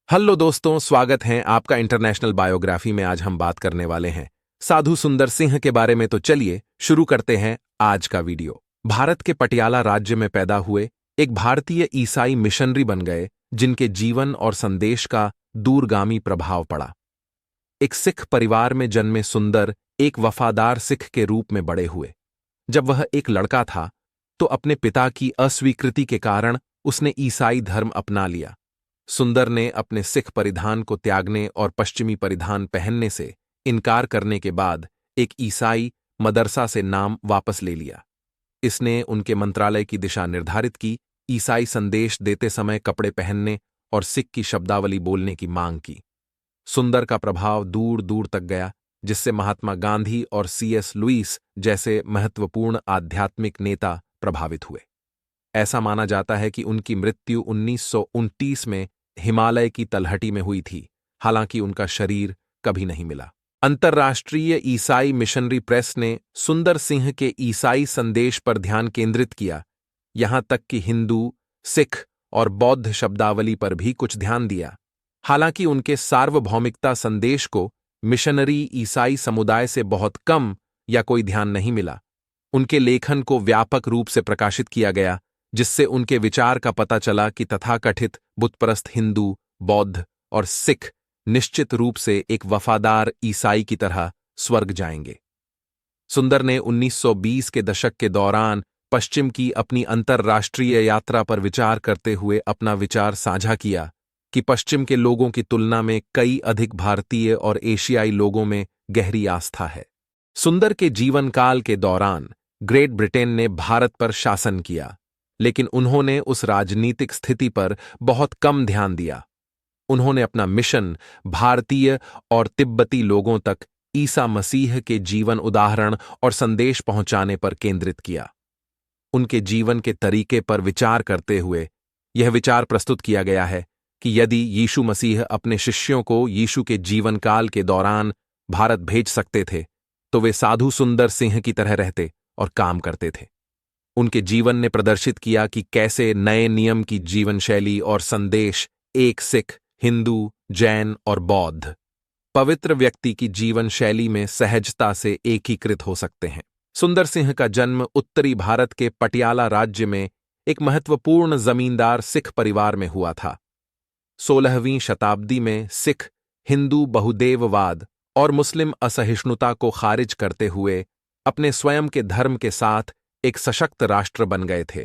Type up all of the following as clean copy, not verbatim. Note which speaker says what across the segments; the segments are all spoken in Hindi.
Speaker 1: हेलो दोस्तों, स्वागत है आपका इंटरनेशनल बायोग्राफी में। आज हम बात करने वाले हैं साधु सुंदर सिंह के बारे में। तो चलिए शुरू करते हैं आज का वीडियो। भारत के पटियाला राज्य में पैदा हुए एक भारतीय ईसाई मिशनरी बन गए जिनके जीवन और संदेश का दूरगामी प्रभाव पड़ा। एक सिख परिवार में जन्मे सुंदर एक वफादार सिख के रूप में बड़े हुए। जब वह एक लड़का था तो अपने पिता की अस्वीकृति के कारण उसने ईसाई धर्म अपना लिया। सुंदर ने अपने सिख परिधान को त्यागने और पश्चिमी परिधान पहनने से इनकार करने के बाद एक ईसाई मदरसा से नाम वापस ले लिया। इसने उनके मंत्रालय की दिशा निर्धारित की, ईसाई संदेश देते समय कपड़े पहनने और सिख की शब्दावली बोलने की मांग की। सुंदर का प्रभाव दूर दूर तक गया, जिससे महात्मा गांधी और C.S. लुईस जैसे महत्वपूर्ण आध्यात्मिक नेता प्रभावित हुए। ऐसा माना जाता है कि उनकी मृत्यु 1929 में हिमालय की तलहटी में हुई थी, हालांकि उनका शरीर कभी नहीं मिला। अंतर्राष्ट्रीय ईसाई मिशनरी प्रेस ने सुंदर सिंह के ईसाई संदेश पर ध्यान केंद्रित किया, यहां तक कि हिंदू, सिख और बौद्ध शब्दावली पर भी कुछ ध्यान दिया। हालांकि उनके सार्वभौमिकता संदेश को मिशनरी ईसाई समुदाय से बहुत कम या कोई ध्यान नहीं मिला। उनके लेखन को व्यापक रूप से प्रकाशित किया गया, जिससे उनके विचार का पता चला कि तथाकथित बुतपरस्त हिंदू, बौद्ध और सिख निश्चित रूप से एक वफादार ईसाई की तरह स्वर्ग जाएंगे। सुंदर ने 1920 के दशक के दौरान पश्चिम की अपनी अंतर्राष्ट्रीय यात्रा पर विचार करते हुए अपना विचार साझा किया कि पश्चिम के लोगों की तुलना में कई अधिक भारतीय और एशियाई लोगों में गहरी आस्था है। सुंदर के जीवन काल के दौरान ग्रेट ब्रिटेन ने भारत पर शासन किया, लेकिन उन्होंने उस राजनीतिक स्थिति पर बहुत कम ध्यान दिया। उन्होंने अपना मिशन भारतीय और तिब्बती लोगों तक ईसा मसीह के जीवन उदाहरण और संदेश पहुंचाने पर केंद्रित किया। उनके जीवन के तरीके पर विचार करते हुए यह विचार प्रस्तुत किया गया है कि यदि यीशु मसीह अपने शिष्यों को यीशु के जीवन काल के दौरान भारत भेज सकते थे, तो वे साधु सुंदर सिंह की तरह रहते और काम करते थे। उनके जीवन ने प्रदर्शित किया कि कैसे नए नियम की जीवन शैली और संदेश एक सिख, हिंदू, जैन और बौद्ध पवित्र व्यक्ति की जीवन शैली में सहजता से एकीकृत हो सकते हैं। सुंदर सिंह का जन्म उत्तरी भारत के पटियाला राज्य में एक महत्वपूर्ण जमींदार सिख परिवार में हुआ था। 16वीं शताब्दी में सिख हिंदू बहुदेववाद और मुस्लिम असहिष्णुता को खारिज करते हुए अपने स्वयं के धर्म के साथ एक सशक्त राष्ट्र बन गए थे।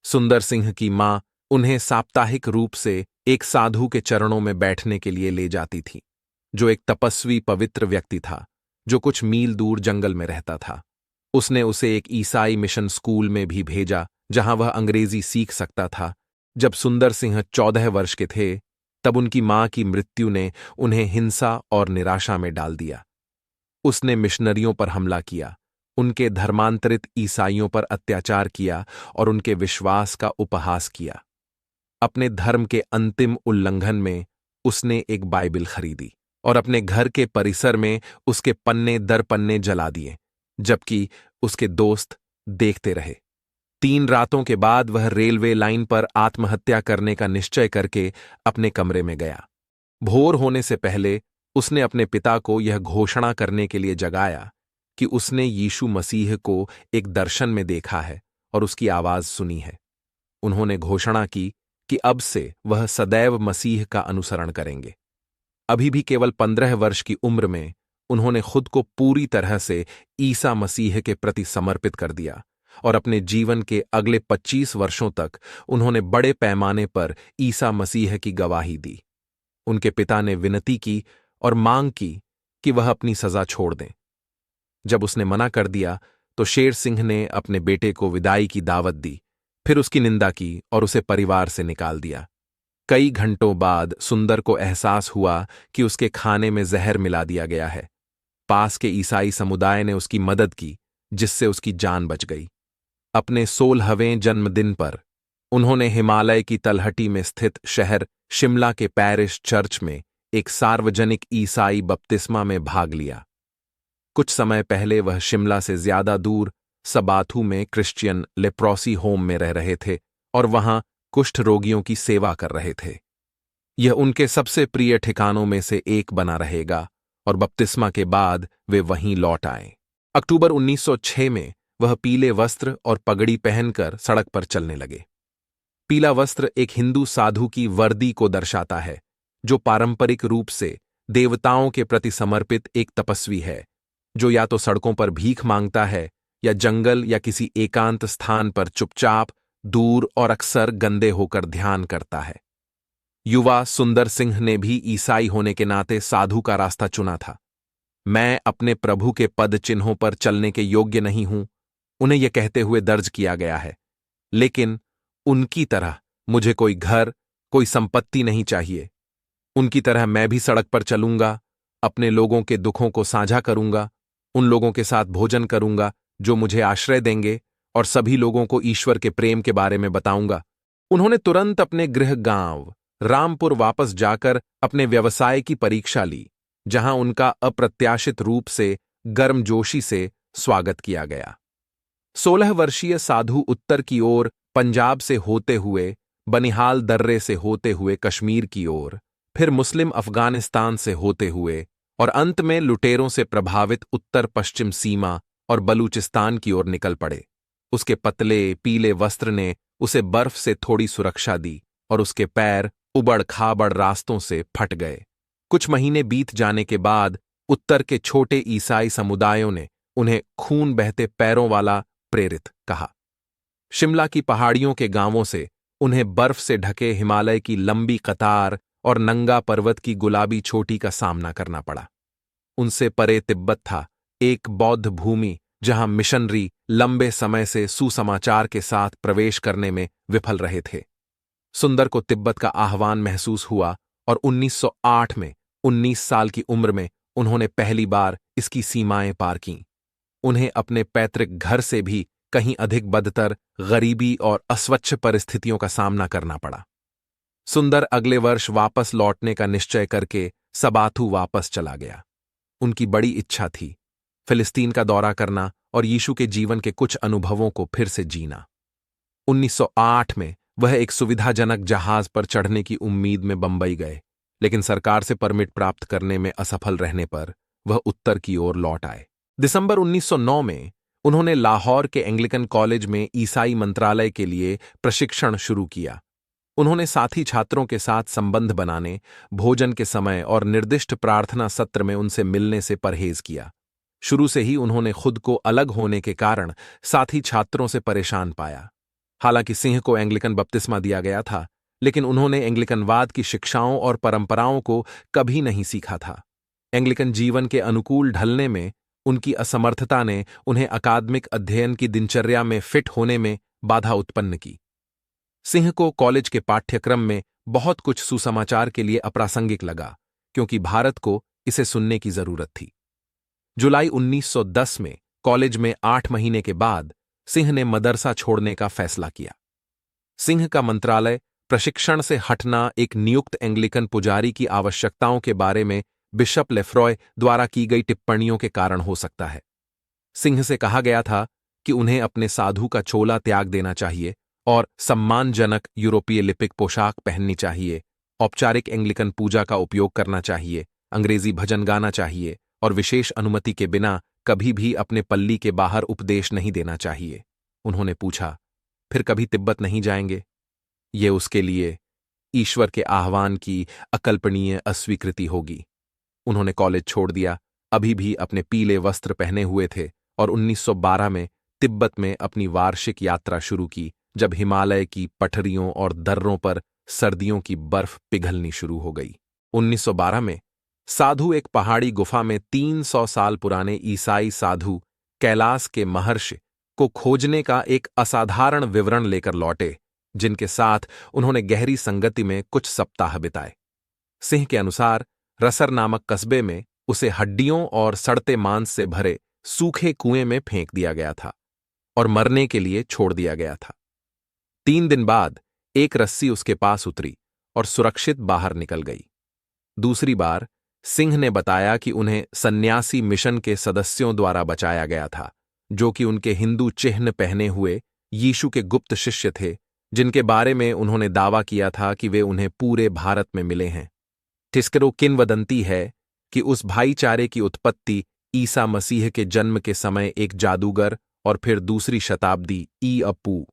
Speaker 1: सुंदर सिंह की मां उन्हें साप्ताहिक रूप से एक साधु के चरणों में बैठने के लिए ले जाती थी, जो एक तपस्वी पवित्र व्यक्ति था जो कुछ मील दूर जंगल में रहता था। उसने उसे एक ईसाई मिशन स्कूल में भी भेजा, जहां वह अंग्रेजी सीख सकता था। जब सुंदर सिंह 14 वर्ष के थे, तब उनकी मां की मृत्यु ने उन्हें हिंसा और निराशा में डाल दिया। उसने मिशनरियों पर हमला किया, उनके धर्मांतरित ईसाइयों पर अत्याचार किया और उनके विश्वास का उपहास किया। अपने धर्म के अंतिम उल्लंघन में उसने एक बाइबिल खरीदी और अपने घर के परिसर में उसके पन्ने दर पन्ने जला दिए, जबकि उसके दोस्त देखते रहे। 3 रातों के बाद वह रेलवे लाइन पर आत्महत्या करने का निश्चय करके अपने कमरे में गया। भोर होने से पहले उसने अपने पिता को यह घोषणा करने के लिए जगाया कि उसने यीशु मसीह को एक दर्शन में देखा है और उसकी आवाज सुनी है। उन्होंने घोषणा की कि अब से वह सदैव मसीह का अनुसरण करेंगे। अभी भी केवल 15 वर्ष की उम्र में उन्होंने खुद को पूरी तरह से ईसा मसीह के प्रति समर्पित कर दिया और अपने जीवन के अगले 25 वर्षों तक उन्होंने बड़े पैमाने पर ईसा मसीह की गवाही दी। उनके पिता ने विनती की और मांग की कि वह अपनी सजा छोड़ दें। जब उसने मना कर दिया तो शेर सिंह ने अपने बेटे को विदाई की दावत दी, फिर उसकी निंदा की और उसे परिवार से निकाल दिया। कई घंटों बाद सुंदर को एहसास हुआ कि उसके खाने में जहर मिला दिया गया है। पास के ईसाई समुदाय ने उसकी मदद की, जिससे उसकी जान बच गई। अपने 16वें जन्मदिन पर उन्होंने हिमालय की तलहटी में स्थित शहर शिमला के पैरिश चर्च में एक सार्वजनिक ईसाई बपतिस्मा में भाग लिया। कुछ समय पहले वह शिमला से ज्यादा दूर सबाथू में क्रिश्चियन लेप्रोसी होम में रह रहे थे और वहां कुष्ठ रोगियों की सेवा कर रहे थे। यह उनके सबसे प्रिय ठिकानों में से एक बना रहेगा और बपतिस्मा के बाद वे वहीं लौट आए। अक्टूबर 1906 में वह पीले वस्त्र और पगड़ी पहनकर सड़क पर चलने लगे। पीला वस्त्र एक हिंदू साधु की वर्दी को दर्शाता है, जो पारंपरिक रूप से देवताओं के प्रति समर्पित एक तपस्वी है, जो या तो सड़कों पर भीख मांगता है या जंगल या किसी एकांत स्थान पर चुपचाप, दूर और अक्सर गंदे होकर ध्यान करता है। युवा सुंदर सिंह ने भी ईसाई होने के नाते साधु का रास्ता चुना था। मैं अपने प्रभु के पद चिन्हों पर चलने के योग्य नहीं हूं, उन्हें यह कहते हुए दर्ज किया गया है, लेकिन उनकी तरह मुझे कोई घर, कोई संपत्ति नहीं चाहिए। उनकी तरह मैं भी सड़क पर चलूंगा, अपने लोगों के दुखों को साझा करूंगा, उन लोगों के साथ भोजन करूंगा जो मुझे आश्रय देंगे, और सभी लोगों को ईश्वर के प्रेम के बारे में बताऊंगा। उन्होंने तुरंत अपने गृह गांव रामपुर वापस जाकर अपने व्यवसाय की परीक्षा ली, जहां उनका अप्रत्याशित रूप से गर्मजोशी से स्वागत किया गया। 16 वर्षीय साधु उत्तर की ओर पंजाब से होते हुए, बनिहाल दर्रे से होते हुए कश्मीर की ओर, फिर मुस्लिम अफगानिस्तान से होते हुए और अंत में लुटेरों से प्रभावित उत्तर पश्चिम सीमा और बलूचिस्तान की ओर निकल पड़े। उसके पतले पीले वस्त्र ने उसे बर्फ से थोड़ी सुरक्षा दी और उसके पैर उबड़ खाबड़ रास्तों से फट गए। कुछ महीने बीत जाने के बाद उत्तर के छोटे ईसाई समुदायों ने उन्हें खून बहते पैरों वाला प्रेरित कहा। शिमला की पहाड़ियों के गांवों से उन्हें बर्फ से ढके हिमालय की लंबी कतार और नंगा पर्वत की गुलाबी चोटी का सामना करना पड़ा। उनसे परे तिब्बत था, एक बौद्ध भूमि जहां मिशनरी लंबे समय से सुसमाचार के साथ प्रवेश करने में विफल रहे थे। सुंदर को तिब्बत का आह्वान महसूस हुआ और 1908 में 19 साल की उम्र में उन्होंने पहली बार इसकी सीमाएं पार कीं। उन्हें अपने पैतृक घर से भी कहीं अधिक बदतर गरीबी और अस्वच्छ परिस्थितियों का सामना करना पड़ा। सुंदर अगले वर्ष वापस लौटने का निश्चय करके सबाथू वापस चला गया। उनकी बड़ी इच्छा थी फिलिस्तीन का दौरा करना और यीशु के जीवन के कुछ अनुभवों को फिर से जीना। 1908 में वह एक सुविधाजनक जहाज पर चढ़ने की उम्मीद में बंबई गए, लेकिन सरकार से परमिट प्राप्त करने में असफल रहने पर वह उत्तर की ओर लौट आए। दिसंबर 1909 में उन्होंने लाहौर के एंग्लिकन कॉलेज में ईसाई मंत्रालय के लिए प्रशिक्षण शुरू किया। उन्होंने साथी छात्रों के साथ संबंध बनाने, भोजन के समय और निर्दिष्ट प्रार्थना सत्र में उनसे मिलने से परहेज किया। शुरू से ही उन्होंने खुद को अलग होने के कारण साथी छात्रों से परेशान पाया। हालांकि सिंह को एंग्लिकन बपतिस्मा दिया गया था, लेकिन उन्होंने एंग्लिकनवाद की शिक्षाओं और परंपराओं को कभी नहीं सीखा था। एंग्लिकन जीवन के अनुकूल ढलने में उनकी असमर्थता ने उन्हें अकादमिक अध्ययन की दिनचर्या में फिट होने में बाधा उत्पन्न की। सिंह को कॉलेज के पाठ्यक्रम में बहुत कुछ सुसमाचार के लिए अप्रासंगिक लगा, क्योंकि भारत को इसे सुनने की जरूरत थी। जुलाई 1910 में कॉलेज में 8 महीने के बाद सिंह ने मदरसा छोड़ने का फैसला किया। सिंह का मंत्रालय प्रशिक्षण से हटना एक नियुक्त एंग्लिकन पुजारी की आवश्यकताओं के बारे में बिशप लेफ्रॉय द्वारा की गई टिप्पणियों के कारण हो सकता है। सिंह से कहा गया था कि उन्हें अपने साधु का चोला त्याग देना चाहिए और सम्मानजनक यूरोपीय लिपिक पोशाक पहननी चाहिए, औपचारिक एंग्लिकन पूजा का उपयोग करना चाहिए, अंग्रेजी भजन गाना चाहिए और विशेष अनुमति के बिना कभी भी अपने पल्ली के बाहर उपदेश नहीं देना चाहिए। उन्होंने पूछा, फिर कभी तिब्बत नहीं जाएंगे? ये उसके लिए ईश्वर के आह्वान की अकल्पनीय अस्वीकृति होगी। उन्होंने कॉलेज छोड़ दिया, अभी भी अपने पीले वस्त्र पहने हुए थे, और 1912 में तिब्बत में अपनी वार्षिक यात्रा शुरू की, जब हिमालय की पठरियों और दर्रों पर सर्दियों की बर्फ पिघलनी शुरू हो गई। 1912 में साधु एक पहाड़ी गुफा में 300 साल पुराने ईसाई साधु कैलास के महर्षि को खोजने का एक असाधारण विवरण लेकर लौटे, जिनके साथ उन्होंने गहरी संगति में कुछ सप्ताह बिताए। सिंह के अनुसार रसर नामक कस्बे में उसे हड्डियों और सड़ते मांस से भरे सूखे कुएं में फेंक दिया गया था और मरने के लिए छोड़ दिया गया था। 3 दिन बाद एक रस्सी उसके पास उतरी और सुरक्षित बाहर निकल गई। दूसरी बार सिंह ने बताया कि उन्हें सन्यासी मिशन के सदस्यों द्वारा बचाया गया था, जो कि उनके हिंदू चिह्न पहने हुए यीशु के गुप्त शिष्य थे, जिनके बारे में उन्होंने दावा किया था कि वे उन्हें पूरे भारत में मिले हैं। टिस्करो किंवदंती है कि उस भाईचारे की उत्पत्ति ईसा मसीह के जन्म के समय एक जादूगर और फिर दूसरी शताब्दी ईअपू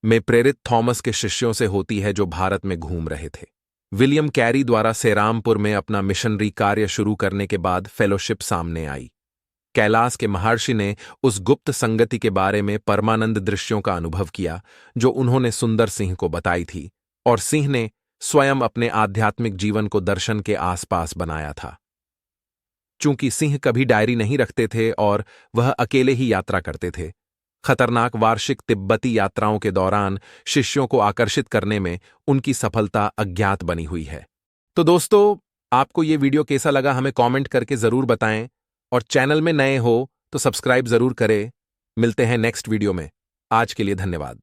Speaker 1: में प्रेरित थॉमस के शिष्यों से होती है जो भारत में घूम रहे थे। विलियम कैरी द्वारा सेरामपुर में अपना मिशनरी कार्य शुरू करने के बाद फेलोशिप सामने आई। कैलाश के महर्षि ने उस गुप्त संगति के बारे में परमानंद दृश्यों का अनुभव किया जो उन्होंने सुंदर सिंह को बताई थी, और सिंह ने स्वयं अपने आध्यात्मिक जीवन को दर्शन के आसपास बनाया था। चूंकि सिंह कभी डायरी नहीं रखते थे और वह अकेले ही यात्रा करते थे, खतरनाक वार्षिक तिब्बती यात्राओं के दौरान शिष्यों को आकर्षित करने में उनकी सफलता अज्ञात बनी हुई है। तो दोस्तों, आपको ये वीडियो कैसा लगा हमें कमेंट करके जरूर बताएं, और चैनल में नए हो तो सब्सक्राइब जरूर करें। मिलते हैं नेक्स्ट वीडियो में। आज के लिए धन्यवाद।